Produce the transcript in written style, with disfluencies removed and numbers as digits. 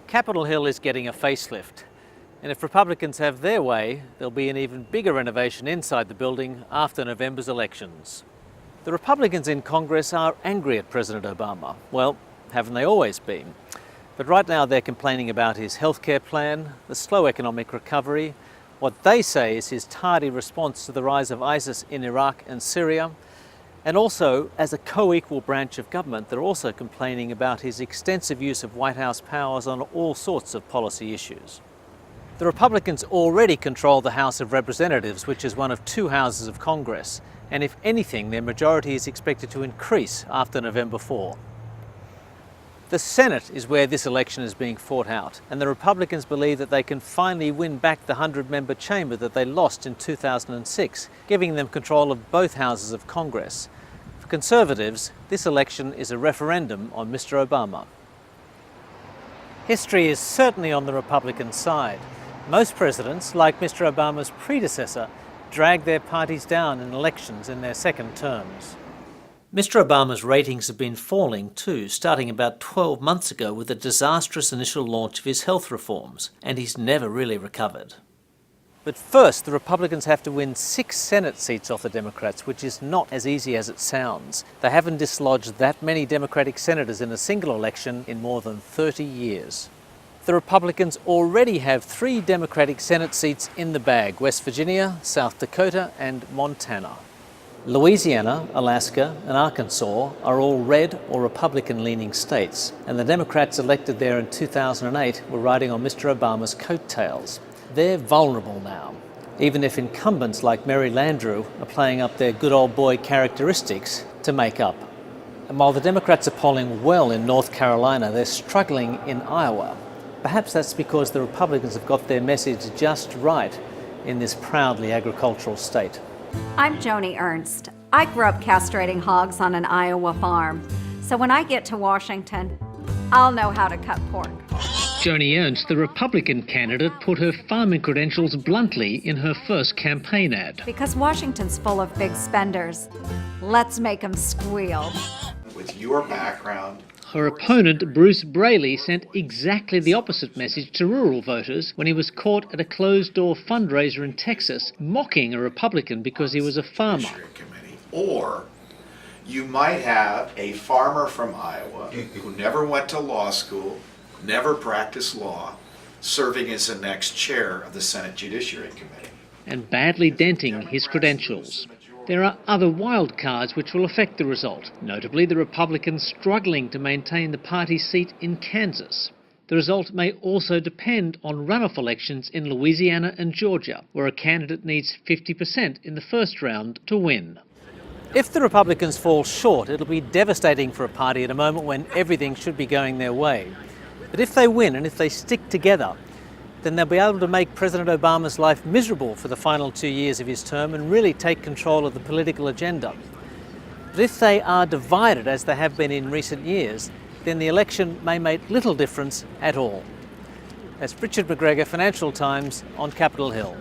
Capitol Hill is getting a facelift, and if Republicans have their way, there'll be an even bigger renovation inside the building after November's elections. The Republicans in Congress are angry at President Obama. Well, haven't they always been? But right now they're complaining about his healthcare plan, the slow economic recovery, what they say is his tardy response to the rise of ISIS in Iraq and Syria, and also, as a co-equal branch of government, they're also complaining about his extensive use of White House powers on all sorts of policy issues. The Republicans already control the House of Representatives, which is one of two houses of Congress, and if anything, their majority is expected to increase after November 4. The Senate is where this election is being fought out, and the Republicans believe that they can finally win back the 100-member chamber that they lost in 2006, giving them control of both houses of Congress. For Conservatives, this election is a referendum on Mr. Obama. History is certainly on the Republican side. Most presidents, like Mr. Obama's predecessor, drag their parties down in elections in their second terms. Mr. Obama's ratings have been falling too, starting about 12 months ago with a disastrous initial launch of his health reforms, and he's never really recovered. But first, the Republicans have to win 6 Senate seats off the Democrats, which is not as easy as it sounds. They haven't dislodged that many Democratic senators in a single election in more than 30 years. The Republicans already have 3 Democratic Senate seats in the bag: West Virginia, South Dakota, and Montana. Louisiana, Alaska, and Arkansas are all red or Republican-leaning states, and the Democrats elected there in 2008 were riding on Mr. Obama's coattails. They're vulnerable now, even if incumbents like Mary Landrieu are playing up their good old boy characteristics to make up. And while the Democrats are polling well in North Carolina, they're struggling in Iowa. Perhaps that's because the Republicans have got their message just right in this proudly agricultural state. I'm Joni Ernst. I grew up castrating hogs on an Iowa farm, so when I get to Washington, I'll know how to cut pork. Joni Ernst, the Republican candidate, put her farming credentials bluntly in her first campaign ad. Because Washington's full of big spenders. Let's make them squeal. With your background, her opponent, Bruce Braley, sent exactly the opposite message to rural voters when he was caught at a closed-door fundraiser in Texas, mocking a Republican because he was a farmer. Or you might have a farmer from Iowa who never went to law school, never practiced law, serving as the next chair of the Senate Judiciary Committee. And badly denting his credentials. There are other wild cards which will affect the result, notably the Republicans struggling to maintain the party seat in Kansas. The result may also depend on runoff elections in Louisiana and Georgia, where a candidate needs 50% in the first round to win. If the Republicans fall short, it'll be devastating for a party at a moment when everything should be going their way. But if they win and if they stick together, then they'll be able to make President Obama's life miserable for the final 2 years of his term and really take control of the political agenda. But if they are divided, as they have been in recent years, then the election may make little difference at all. That's Richard McGregor, Financial Times, on Capitol Hill.